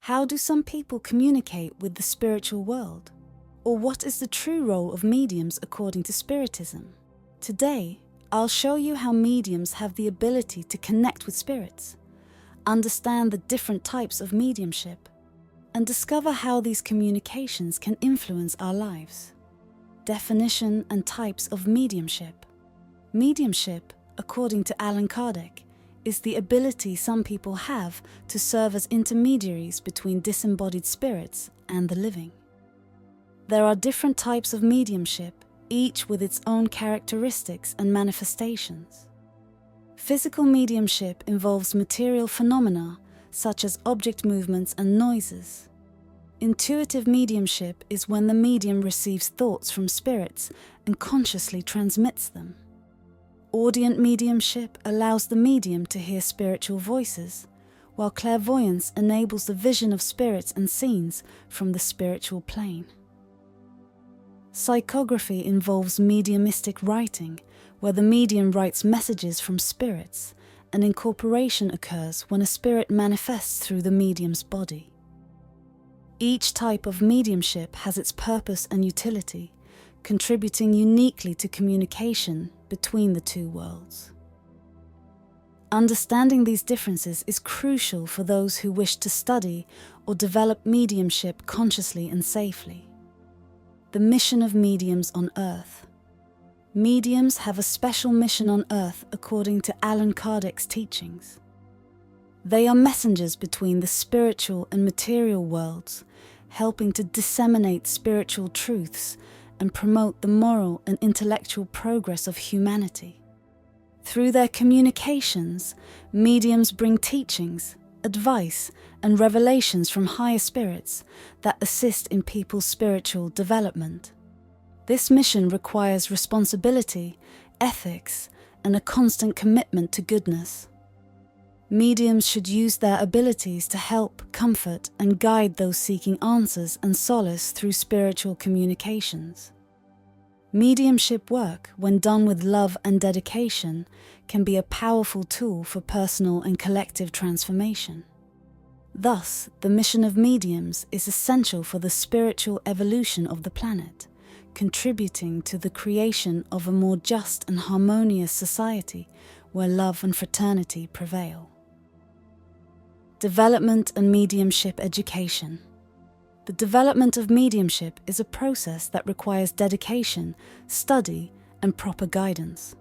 How do some people communicate with the spiritual world? Or what is the true role of mediums according to Spiritism? Today, I'll show you how mediums have the ability to connect with spirits, understand the different types of mediumship, and discover how these communications can influence our lives. Definition and types of mediumship. Mediumship, according to Allan Kardec, is the ability some people have to serve as intermediaries between disembodied spirits and the living. There are different types of mediumship, each with its own characteristics and manifestations. Physical mediumship involves material phenomena such as object movements and noises. Intuitive mediumship is when the medium receives thoughts from spirits and consciously transmits them. Audient mediumship allows the medium to hear spiritual voices, while clairvoyance enables the vision of spirits and scenes from the spiritual plane. Psychography involves mediumistic writing, where the medium writes messages from spirits, and incorporation occurs when a spirit manifests through the medium's body. Each type of mediumship has its purpose and utility, contributing uniquely to communication between the two worlds. Understanding these differences is crucial for those who wish to study or develop mediumship consciously and safely. The mission of mediums on Earth. Mediums have a special mission on Earth according to Allan Kardec's teachings. They are messengers between the spiritual and material worlds, helping to disseminate spiritual truths and promote the moral and intellectual progress of humanity. Through their communications, mediums bring teachings, advice, and revelations from higher spirits that assist in people's spiritual development. This mission requires responsibility, ethics, and a constant commitment to goodness. Mediums should use their abilities to help, comfort, and guide those seeking answers and solace through spiritual communications. Mediumship work, when done with love and dedication, can be a powerful tool for personal and collective transformation. Thus, the mission of mediums is essential for the spiritual evolution of the planet, contributing to the creation of a more just and harmonious society where love and fraternity prevail. Development and mediumship education. The development of mediumship is a process that requires dedication, study, and proper guidance.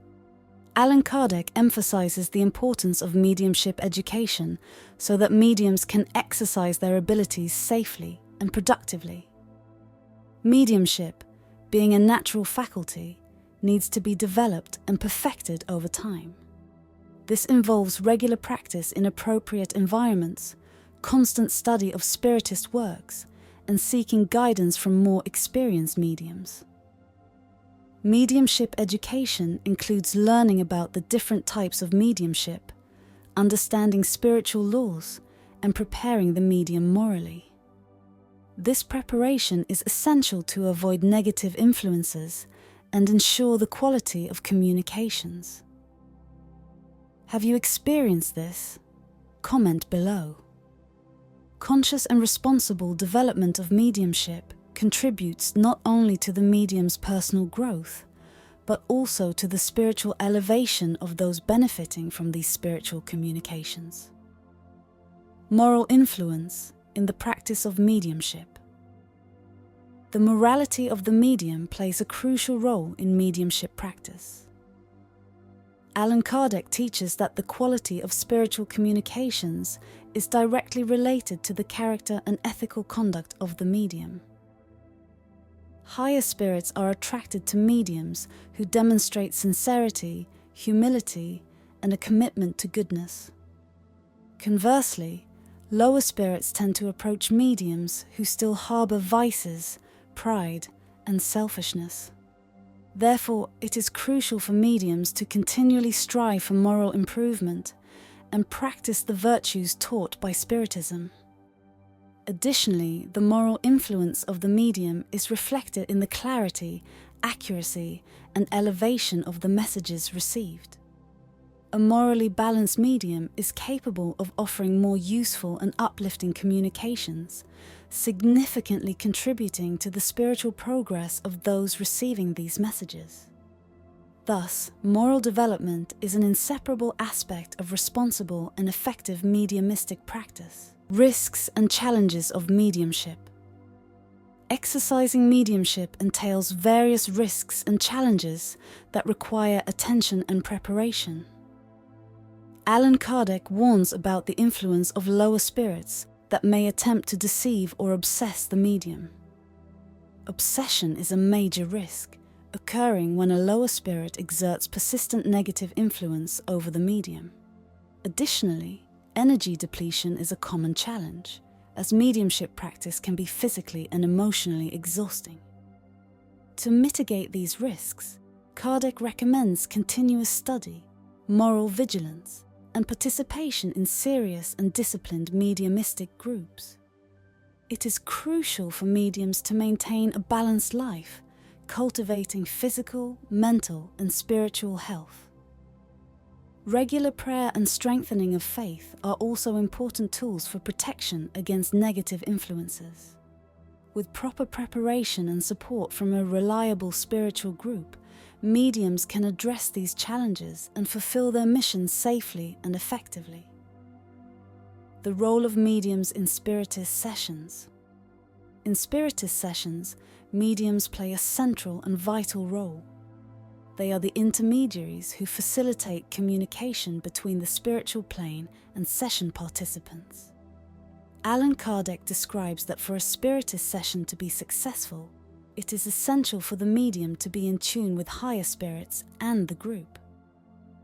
Allan Kardec emphasizes the importance of mediumship education so that mediums can exercise their abilities safely and productively. Mediumship, being a natural faculty, needs to be developed and perfected over time. This involves regular practice in appropriate environments, constant study of spiritist works, and seeking guidance from more experienced mediums. Mediumship education includes learning about the different types of mediumship, understanding spiritual laws, and preparing the medium morally. This preparation is essential to avoid negative influences and ensure the quality of communications. Have you experienced this? Comment below. Conscious and responsible development of mediumship contributes not only to the medium's personal growth, but also to the spiritual elevation of those benefiting from these spiritual communications. Moral influence in the practice of mediumship. The morality of the medium plays a crucial role in mediumship practice. Allan Kardec teaches that the quality of spiritual communications is directly related to the character and ethical conduct of the medium. Higher spirits are attracted to mediums who demonstrate sincerity, humility, and a commitment to goodness. Conversely, lower spirits tend to approach mediums who still harbor vices, pride, and selfishness. Therefore, it is crucial for mediums to continually strive for moral improvement and practice the virtues taught by Spiritism. Additionally, the moral influence of the medium is reflected in the clarity, accuracy, and elevation of the messages received. a morally balanced medium is capable of offering more useful and uplifting communications, significantly contributing to the spiritual progress of those receiving these messages. Thus, moral development is an inseparable aspect of responsible and effective mediumistic practice. Risks and challenges of mediumship. Exercising mediumship entails various risks and challenges that require attention and preparation. Allan Kardec warns about the influence of lower spirits that may attempt to deceive or obsess the medium. Obsession is a major risk, occurring when a lower spirit exerts persistent negative influence over the medium. Additionally, energy depletion is a common challenge, as mediumship practice can be physically and emotionally exhausting. To mitigate these risks, Kardec recommends continuous study, moral vigilance, and participation in serious and disciplined mediumistic groups. It is crucial for mediums to maintain a balanced life, cultivating physical, mental, and spiritual health. Regular prayer and strengthening of faith are also important tools for protection against negative influences. With proper preparation and support from a reliable spiritual group, mediums can address these challenges and fulfill their mission safely and effectively. The role of mediums in spiritist sessions. In spiritist sessions, mediums play a central and vital role. They are the intermediaries who facilitate communication between the spiritual plane and session participants. Allan Kardec describes that for a spiritist session to be successful, it is essential for the medium to be in tune with higher spirits and the group.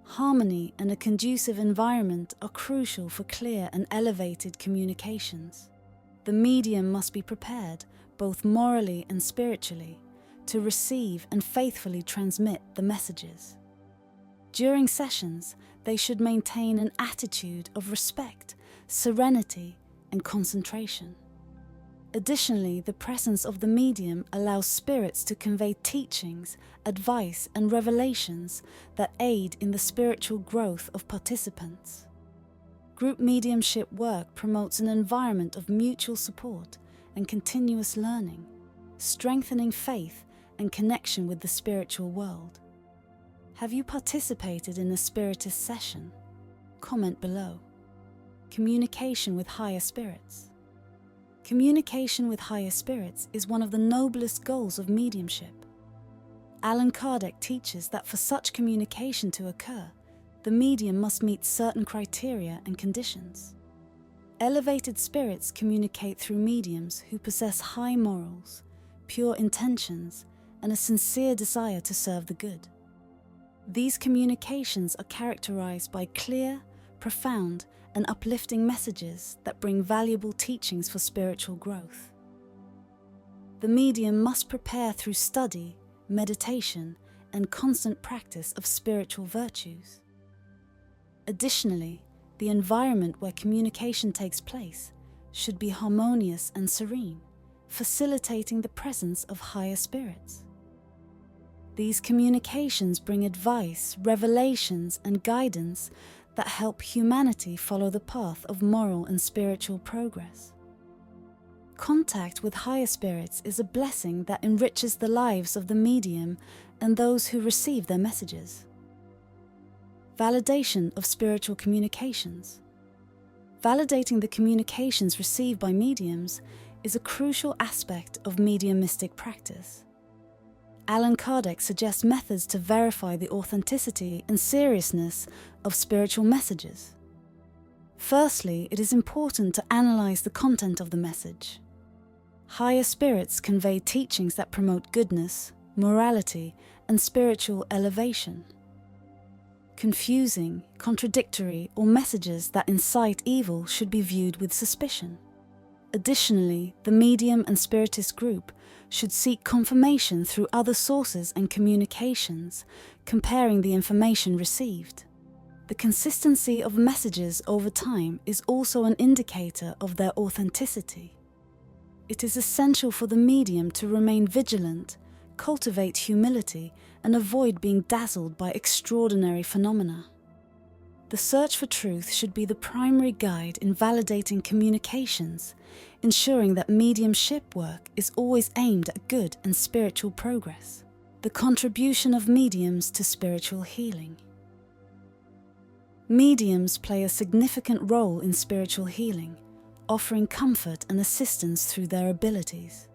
Harmony and a conducive environment are crucial for clear and elevated communications. The medium must be prepared, both morally and spiritually, to receive and faithfully transmit the messages. During sessions, they should maintain an attitude of respect, serenity, and concentration. Additionally, the presence of the medium allows spirits to convey teachings, advice, and revelations that aid in the spiritual growth of participants. Group mediumship work promotes an environment of mutual support and continuous learning, strengthening faith and connection with the spiritual world. Have you participated in a spiritist session? Comment below. Communication with higher spirits. Communication with higher spirits is one of the noblest goals of mediumship. Allan Kardec teaches that for such communication to occur, the medium must meet certain criteria and conditions. Elevated spirits communicate through mediums who possess high morals, pure intentions, and a sincere desire to serve the good. These communications are characterized by clear, profound, and uplifting messages that bring valuable teachings for spiritual growth. The medium must prepare through study, meditation, and constant practice of spiritual virtues. Additionally, the environment where communication takes place should be harmonious and serene, facilitating the presence of higher spirits. These communications bring advice, revelations, and guidance that help humanity follow the path of moral and spiritual progress. Contact with higher spirits is a blessing that enriches the lives of the medium and those who receive their messages. Validation of spiritual communications. Validating the communications received by mediums is a crucial aspect of mediumistic practice. Allan Kardec suggests methods to verify the authenticity and seriousness of spiritual messages. Firstly, it is important to analyze the content of the message. Higher spirits convey teachings that promote goodness, morality, and spiritual elevation. Confusing, contradictory, or messages that incite evil should be viewed with suspicion. Additionally, the medium and spiritist group should seek confirmation through other sources and communications, comparing the information received. The consistency of messages over time is also an indicator of their authenticity. It is essential for the medium to remain vigilant, cultivate humility, and avoid being dazzled by extraordinary phenomena. The search for truth should be the primary guide in validating communications, ensuring that mediumship work is always aimed at good and spiritual progress. The contribution of mediums to spiritual healing. Mediums play a significant role in spiritual healing, offering comfort and assistance through their abilities.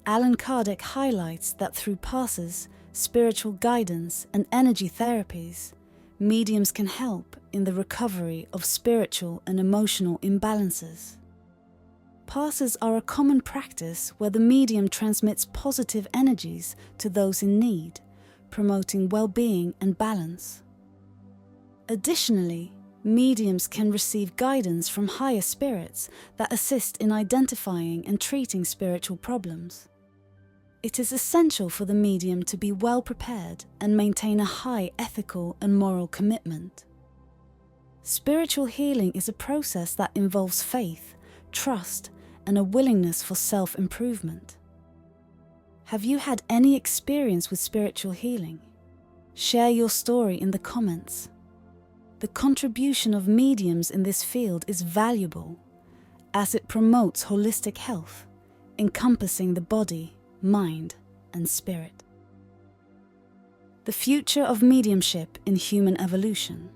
Allan Kardec highlights that through passes, spiritual guidance, and energy therapies, mediums can help in the recovery of spiritual and emotional imbalances. Passes are a common practice where the medium transmits positive energies to those in need, promoting well-being and balance. Additionally, mediums can receive guidance from higher spirits that assist in identifying and treating spiritual problems. It is essential for the medium to be well prepared and maintain a high ethical and moral commitment. Spiritual healing is a process that involves faith, trust, and a willingness for self-improvement. Have you had any experience with spiritual healing? Share your story in the comments. The contribution of mediums in this field is valuable, as it promotes holistic health, encompassing the body, mind, and spirit. The future of mediumship in human evolution.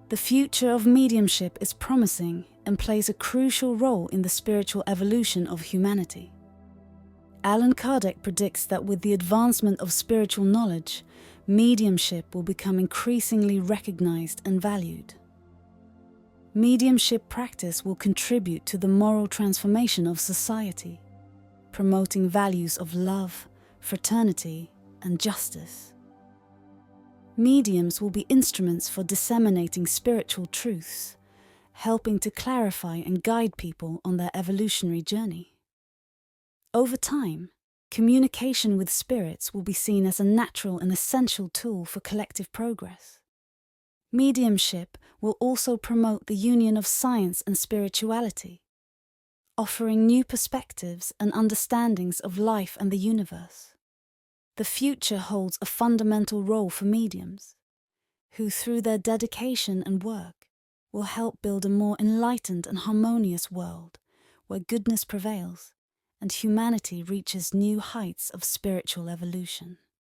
The future of mediumship is promising and plays a crucial role in the spiritual evolution of humanity. Allan Kardec predicts that with the advancement of spiritual knowledge, mediumship will become increasingly recognized and valued. Mediumship practice will contribute to the moral transformation of society, promoting values of love, fraternity, and justice. Mediums will be instruments for disseminating spiritual truths, helping to clarify and guide people on their evolutionary journey. Over time, communication with spirits will be seen as a natural and essential tool for collective progress. Mediumship will also promote the union of science and spirituality, offering new perspectives and understandings of life and the universe. The future holds a fundamental role for mediums, who through their dedication and work will help build a more enlightened and harmonious world where goodness prevails and humanity reaches new heights of spiritual evolution.